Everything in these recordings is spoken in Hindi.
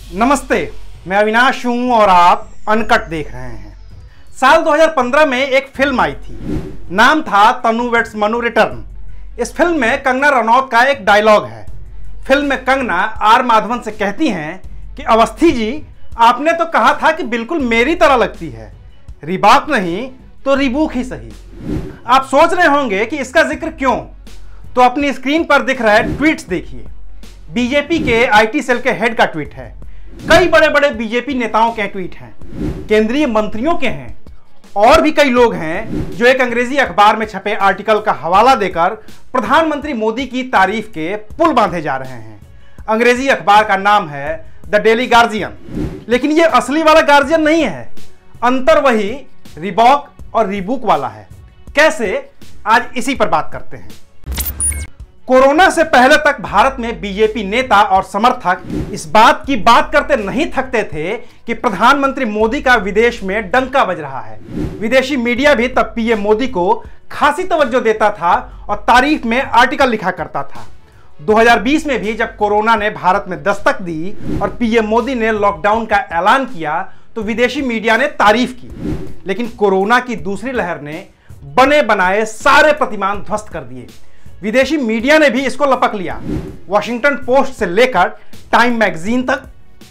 नमस्ते, मैं अविनाश हूं और आप अनकट देख रहे हैं। साल 2015 में एक फिल्म आई थी, नाम था तनु वेड्स मनु रिटर्न। इस फिल्म में कंगना रनौत का एक डायलॉग है। फिल्म में कंगना आर माधवन से कहती हैं कि अवस्थी जी, आपने तो कहा था कि बिल्कुल मेरी तरह लगती है, रिबॉक नहीं तो रिबूक ही सही। आप सोच रहे होंगे कि इसका जिक्र क्यों, तो अपनी स्क्रीन पर दिख रहा है ट्वीट्स देखिए। बीजेपी के आईटी सेल के हेड का ट्वीट है, कई बड़े बड़े बीजेपी नेताओं के ट्वीट हैं, केंद्रीय मंत्रियों के हैं, और भी कई लोग हैं जो एक अंग्रेजी अखबार में छपे आर्टिकल का हवाला देकर प्रधानमंत्री मोदी की तारीफ के पुल बांधे जा रहे हैं। अंग्रेजी अखबार का नाम है द डेली गार्जियन, लेकिन ये असली वाला गार्जियन नहीं है, अंतर वही रिबॉक और रिबूक वाला है। कैसे, आज इसी पर बात करते हैं। कोरोना से पहले तक भारत में बीजेपी नेता और समर्थक इस बात की बात करते नहीं थकते थे कि प्रधानमंत्री मोदी का विदेश में डंका बज रहा है। विदेशी मीडिया भी तब पीएम मोदी को खासी तवज्जो देता था और तारीफ में आर्टिकल लिखा करता था। 2020 में भी जब कोरोना ने भारत में दस्तक दी और पीएम मोदी ने लॉकडाउन का ऐलान किया तो विदेशी मीडिया ने तारीफ की, लेकिन कोरोना की दूसरी लहर ने बने बनाए सारे प्रतिमान ध्वस्त कर दिए। विदेशी मीडिया ने भी इसको लपक लिया। वॉशिंगटन पोस्ट से लेकर टाइम मैगजीन तक,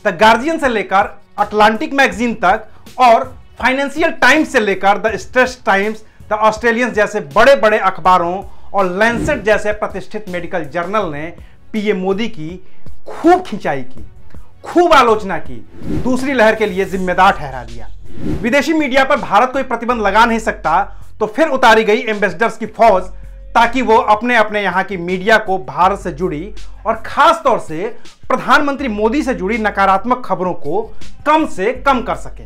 द गार्जियन से लेकर अटलांटिक मैगजीन तक और फाइनेंशियल टाइम्स से लेकर the stress times, the Australian जैसे बड़े बड़े अखबारों और लैंसेट जैसे प्रतिष्ठित मेडिकल जर्नल ने पीएम मोदी की खूब खिंचाई की, खूब आलोचना की, दूसरी लहर के लिए जिम्मेदार ठहरा दिया। विदेशी मीडिया पर भारत कोई प्रतिबंध लगा नहीं सकता, तो फिर उतारी गई एम्बेसडर्स की फौज, ताकि वो अपने अपने यहां की मीडिया को भारत से जुड़ी और खास तौर से प्रधानमंत्री मोदी से जुड़ी नकारात्मक खबरों को कम से कम कर सके।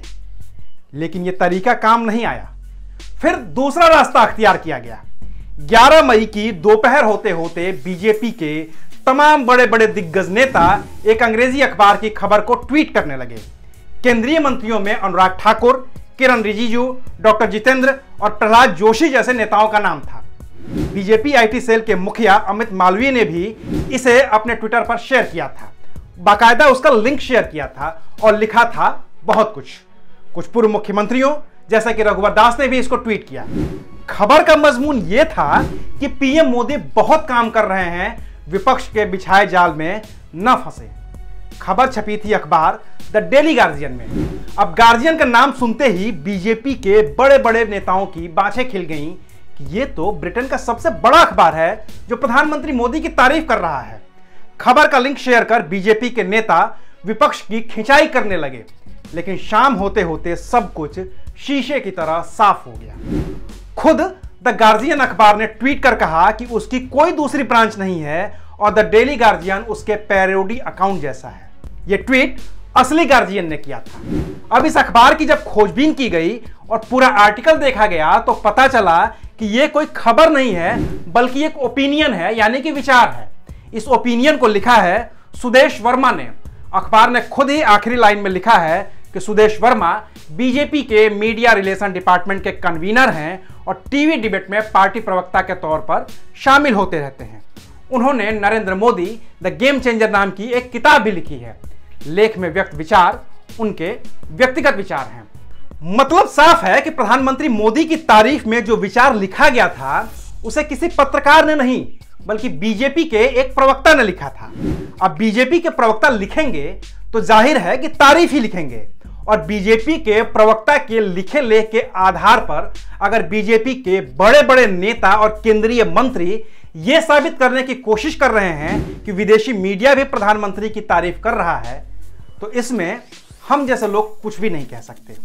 लेकिन यह तरीका काम नहीं आया। फिर दूसरा रास्ता अख्तियार किया गया। 11 मई की दोपहर होते होते बीजेपी के तमाम बड़े बड़े दिग्गज नेता एक अंग्रेजी अखबार की खबर को ट्वीट करने लगे। केंद्रीय मंत्रियों में अनुराग ठाकुर, किरण रिजिजू, डॉक्टर जितेंद्र और प्रहलाद जोशी जैसे नेताओं का नाम था। बीजेपी आईटी सेल के मुखिया अमित मालवीय ने भी इसे अपने ट्विटर पर शेयर किया था, बाकायदा उसका लिंक शेयर किया था और लिखा था बहुत कुछ पूर्व मुख्यमंत्रियों जैसा कि रघुवर दास ने भी इसको ट्वीट किया। खबर का मजमून यह था कि पीएम मोदी बहुत काम कर रहे हैं, विपक्ष के बिछाए जाल में न फंसे। खबर छपी थी अखबार द डेली गार्जियन में। अब गार्जियन का नाम सुनते ही बीजेपी के बड़े बड़े नेताओं की बाँछें खिल गईं कि ये तो ब्रिटेन का सबसे बड़ा अखबार है जो प्रधानमंत्री मोदी की तारीफ कर रहा है। खबर का लिंक शेयर कर बीजेपी के नेता विपक्ष की खिंचाई करने लगे, लेकिन शाम होते होते सब कुछ शीशे की तरह साफ हो गया। खुद द गार्जियन अखबार ने ट्वीट कर कहा कि उसकी कोई दूसरी ब्रांच नहीं है और द डेली गार्जियन उसके पैरोडी अकाउंट जैसा है। यह ट्वीट असली गार्जियन ने किया था। अब इस अखबार की जब खोजबीन की गई और पूरा आर्टिकल देखा गया तो पता चला कि यह कोई खबर नहीं है बल्कि एक ओपिनियन है, यानी कि विचार है। इस ओपिनियन को लिखा है सुदेश वर्मा ने। अखबार ने खुद ही आखिरी लाइन में लिखा है कि सुदेश वर्मा बीजेपी के मीडिया रिलेशन डिपार्टमेंट के कन्वीनर हैं और टीवी डिबेट में पार्टी प्रवक्ता के तौर पर शामिल होते रहते हैं। उन्होंने Narendra Modi the game changer नाम की एक किताब भी लिखी है। लेख में व्यक्त विचार उनके व्यक्तिगत विचार हैं। मतलब साफ है कि प्रधानमंत्री मोदी की तारीफ में जो विचार लिखा गया था उसे किसी पत्रकार ने नहीं बल्कि बीजेपी के एक प्रवक्ता ने लिखा था। अब बीजेपी के प्रवक्ता लिखेंगे तो जाहिर है कि तारीफ ही लिखेंगे, और बीजेपी के प्रवक्ता के लिखे लेख के आधार पर अगर बीजेपी के बड़े बड़े नेता और केंद्रीय मंत्री यह साबित करने की कोशिश कर रहे हैं कि विदेशी मीडिया भी प्रधानमंत्री की तारीफ कर रहा है, तो इसमें हम जैसे लोग कुछ भी नहीं कह सकते।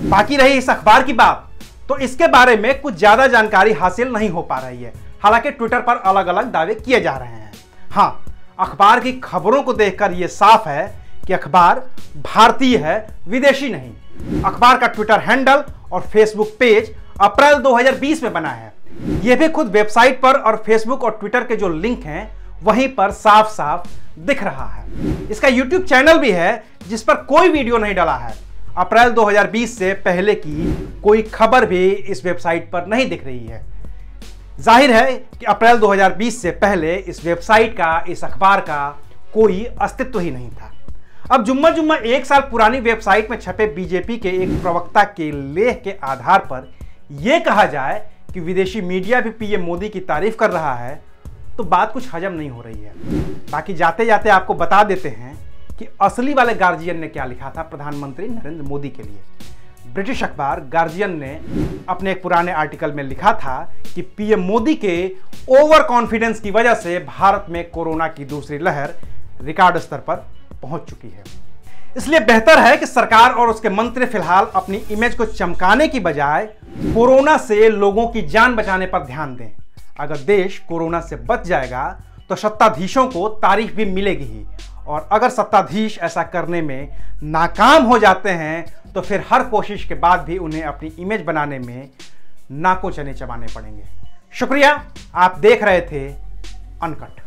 बाकी रही इस अखबार की बात, तो इसके बारे में कुछ ज्यादा जानकारी हासिल नहीं हो पा रही है। हालांकि ट्विटर पर अलग अलग दावे किए जा रहे हैं। हाँ, अखबार की खबरों को देखकर यह साफ है कि अखबार भारतीय है, विदेशी नहीं। अखबार का ट्विटर हैंडल और फेसबुक पेज अप्रैल 2020 में बना है। यह भी खुद वेबसाइट पर और फेसबुक और ट्विटर के जो लिंक हैं वहीं पर साफ साफ दिख रहा है। इसका यूट्यूब चैनल भी है जिस पर कोई वीडियो नहीं डला है। अप्रैल 2020 से पहले की कोई खबर भी इस वेबसाइट पर नहीं दिख रही है। जाहिर है कि अप्रैल 2020 से पहले इस वेबसाइट का, इस अखबार का कोई अस्तित्व ही नहीं था। अब जुम्मा जुम्मा 1 साल पुरानी वेबसाइट में छपे बीजेपी के एक प्रवक्ता के लेख के आधार पर यह कहा जाए कि विदेशी मीडिया भी पीएम मोदी की तारीफ कर रहा है तो बात कुछ हजम नहीं हो रही है। बाकी जाते जाते आपको बता देते हैं कि असली वाले गार्जियन ने क्या लिखा था प्रधानमंत्री नरेंद्र मोदी के लिए। ब्रिटिश अखबार गार्जियन ने अपने एक पुराने आर्टिकल में लिखा था कि पीएम मोदी के ओवर कॉन्फिडेंस की वजह से भारत में कोरोना की दूसरी लहर रिकॉर्ड स्तर पर पहुंच चुकी है। इसलिए बेहतर है कि सरकार और उसके मंत्री फिलहाल अपनी इमेज को चमकाने की बजाय कोरोना से लोगों की जान बचाने पर ध्यान दें। अगर देश कोरोना से बच जाएगा तो सत्ताधीशों को तारीफ भी मिलेगी ही, और अगर सत्ताधीश ऐसा करने में नाकाम हो जाते हैं तो फिर हर कोशिश के बाद भी उन्हें अपनी इमेज बनाने में नाकों चने चबाने पड़ेंगे। शुक्रिया, आप देख रहे थे अनकट।